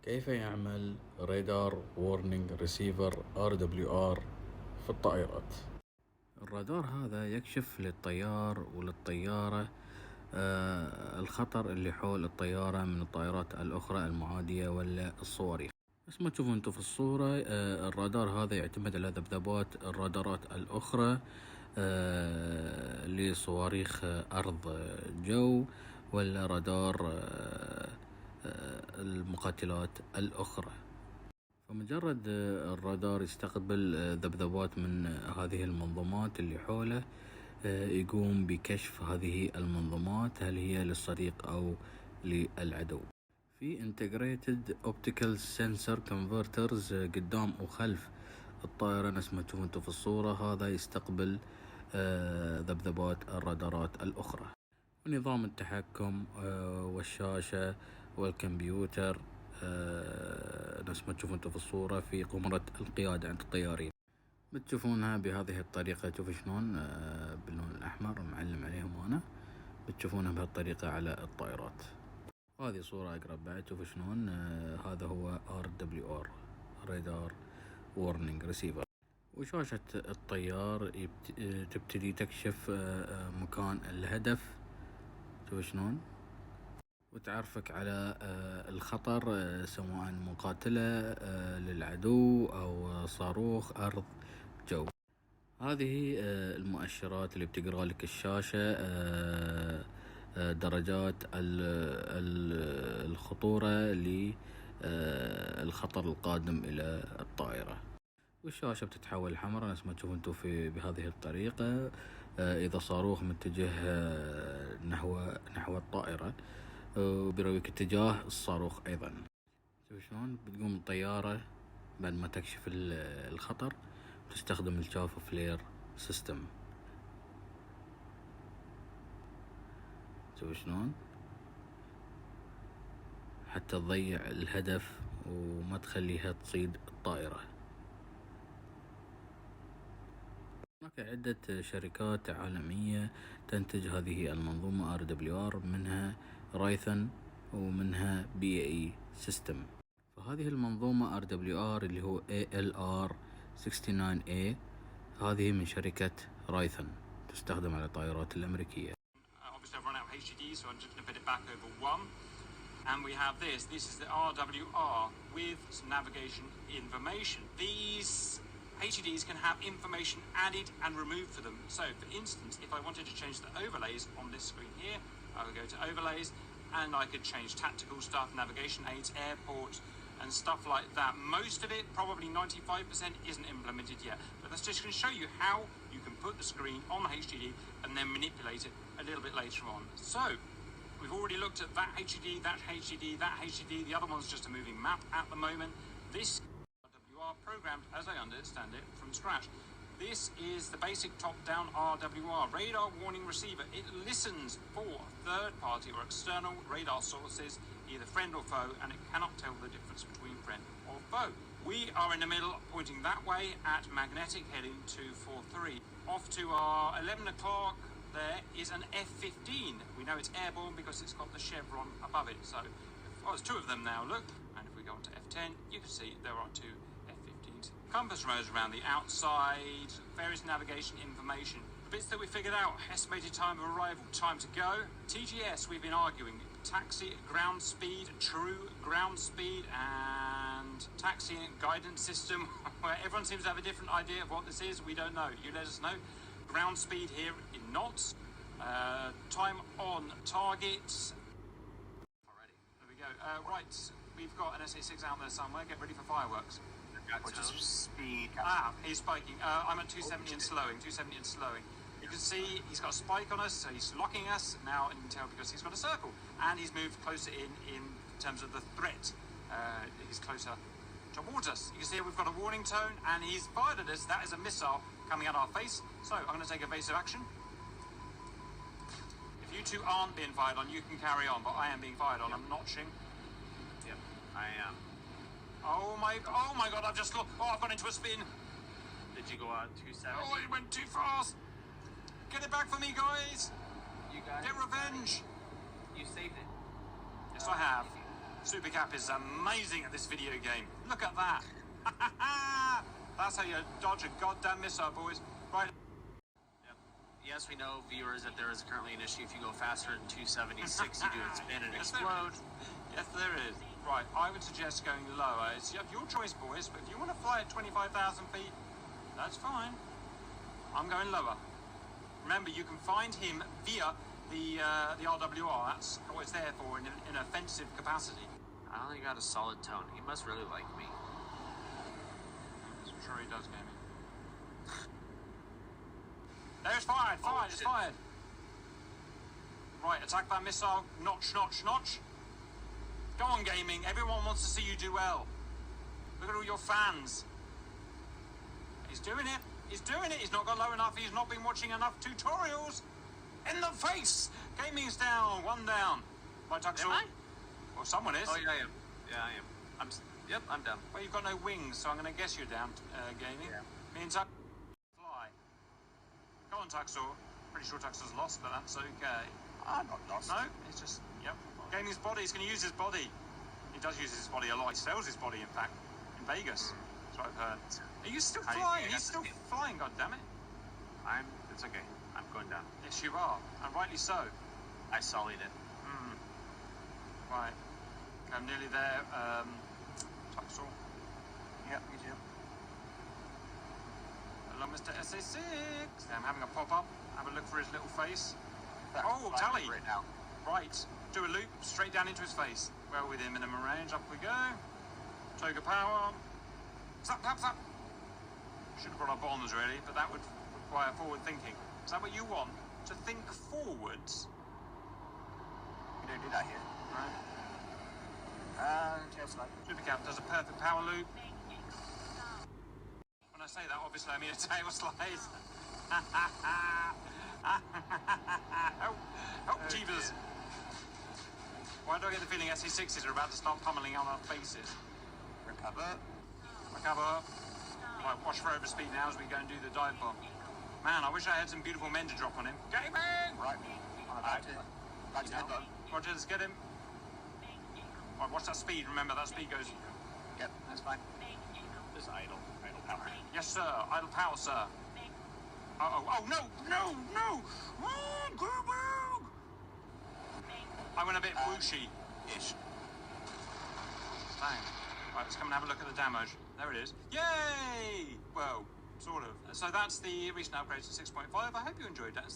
كيف يعمل رادار وورنينج ريسيفر RWR في الطائرات؟ الرادار هذا يكشف للطيار وللطيارة الخطر اللي حول الطيارة من الطائرات الأخرى المعادية ولا الصواريخ. بس ما تشوفوا انتم في الصورة، الرادار هذا يعتمد على ذبذبات الرادارات الأخرى لصواريخ أرض جو ولا رادار المقاتلات الأخرى. فمجرد الرادار يستقبل ذبذبات من هذه المنظومات اللي حوله، يقوم بكشف هذه المنظومات هل هي للصديق أو للعدو. في integrated optical sensor converters قدام وخلف الطائرة نفس ما تشوفون انتم في الصورة. هذا يستقبل ذبذبات الرادارات الأخرى. ونظام التحكم والشاشة والكمبيوتر نفس ما تشوفون انتم في الصورة في قمرة القيادة عند الطيارين. بتشوفونها بهذه الطريقة. شوفوا شلون باللون الأحمر معلم عليهم أنا. بتشوفونها بهالطريقة على الطائرات. هذه صورة أقرب بعد. شوفوا شلون هذا هو RWR رادار وورنينج ريسيفر. وشاشة الطيار تبتدي تكشف مكان الهدف. شوفوا شلون، وتعرفك على الخطر سواء مقاتلة للعدو أو صاروخ أرض جو. هذه المؤشرات اللي بتقرأ لك الشاشة درجات الخطورة للخطر القادم إلى الطائرة. والشاشة بتتحول حمراء نفس ما تشوفون انتم بهذه الطريقة. إذا صاروخ متجه نحو الطائرة وبيرويك اتجاه الصاروخ أيضا. شوف شلون بتقوم الطيارة بعد ما تكشف الخطر تستخدم الشاف فلير سيستم. شوف شلون حتى تضيع الهدف وما تخليها تصيد الطائرة. هناك عدة شركات عالمية تنتج هذه المنظومة RWR، منها رايثن ومنها BAE سيستم. فهذه المنظومة RWR اللي هو ALR69A هذه من شركة رايثن، تستخدم على الطائرات الأمريكية. Obviously I've run out of HDD, so I'm just going to put it back over one. And we have this is the RWR with some navigation information. These HDDs can have information added and removed for them. So for instance, if I wanted to change the overlays on this screen here, I would go to overlays and I could change tactical stuff, navigation aids, airport and stuff like that. Most of it, probably 95%, isn't implemented yet. But that's just going to show you how you can put the screen on the HDD and then manipulate it a little bit later on. So we've already looked at that HDD, that HDD, that HDD. The other one's just a moving map at the moment. This RWR programmed, as I understand it, from scratch. This is the basic top-down RWR, radar warning receiver. It listens for third-party or external radar sources, either friend or foe, and it cannot tell the difference between friend or foe. We are in the middle, pointing that way at magnetic heading 243. Off to our 11 o'clock, there is an F-15. We know it's airborne because it's got the chevron above it. So, there's two of them now, look. And if we go on to F-10, you can see there are two F-15s. Compass rose around the outside, various navigation information. The bits that we figured out: estimated time of arrival, time to go. TGS, we've been arguing. Taxi, ground speed, true ground speed, and taxi guidance system, where everyone seems to have a different idea of what this is. We don't know. You let us know. Ground speed here in knots. Time on target. Alrighty, there we go. Right, we've got an SA-6 out there somewhere. Get ready for fireworks. Which is speed. He's spiking. I'm at 270 and slowing. 270 and slowing. You can see he's got a spike on us, so he's locking us now in tail because he's got a circle, and he's moved closer in terms of the threat. He's closer towards us. You can see we've got a warning tone, and he's fired at us. That is a missile coming at our face. So I'm going to take evasive action. If you two aren't being fired on, you can carry on, but I am being fired on. I'm notching. Yep, I am. Oh my God! I've just got. Oh, I've gone into a spin. Did you go out 270? Oh, it went too fast. Get it back for me, guys. You got Get it. revenge. You saved it. Yes, I have. Supercap is amazing at this video game. Look at that. That's how you dodge a goddamn missile, boys. Right. Yep. Yes, we know, viewers, that there is currently an issue. If you go faster than 276, you do it spin and explode. Yes, there is. Right, I would suggest going lower. It's your choice, boys, but if you want to fly at 25,000 feet, that's fine. I'm going lower. Remember, you can find him via the RWR. That's what it's there for in an offensive capacity. I only got a solid tone. He must really like me. I'm sure he does, Gaming. There's fired! Fired! It's fired! Right, attack that missile. Notch, notch, notch. Go on, Gaming. Everyone wants to see you do well. Look at all your fans. He's doing it. He's doing it. He's not got low enough. He's not been watching enough tutorials. In the face! Gaming's down. One down. Right, Tuxel. Am I? Well, someone is. Oh, yeah, I am. Yeah, I am. Yep, I'm down. Well, you've got no wings, so I'm going to guess you're down, Gaming. Yeah. Me and Tuxel fly. Go on, Tuxel. Pretty sure Tuxel's lost, but that's okay. I'm not lost. No, it's just, yep. Gaming's body. He's going to use his body. He does use his body a lot. He sells his body, in fact, in Vegas. That's what I've heard. Are you still flying? He's still flying, goddammit. It's okay. I'm going down. Yes, you are, and rightly so. I sullied it. Right. I'm nearly there. Tuxel. Yep, me too. Hello, Mr. SA6. I'm having a pop-up. Have a look for his little face. Oh, I'm tally. right now. Right. Do a loop straight down into his face. Well within minimum range. Up we go. Toga power. Zap, zap, zap. Should have brought our bombs, really, but that would require forward thinking. Is that what you want? To think forwards? We don't do that here. Right. Tail slide. Supercap does a perfect power loop. When I say that, obviously I mean a tail slide. Oh, jeebus. Why do I get the feeling SE6s are about to start pummeling on our faces? Recover. Recover. Right, watch for overspeed now as we go and do the dive bomb. Man, I wish I had some beautiful men to drop on him. Gaming! Right. I'm about to. About to hit them. Roger, let's get him. Right, watch that speed. Remember, that speed goes... Yep, that's fine. This idle power. Yes, sir. Idle power, sir. Uh-oh. Oh, no! No! No! Oh, go back! I went a bit whooshy-ish. Dang. Right, let's come and have a look at the damage. There it is. Yay! Well, sort of. So that's the recent upgrades to 6.5. I hope you enjoyed that.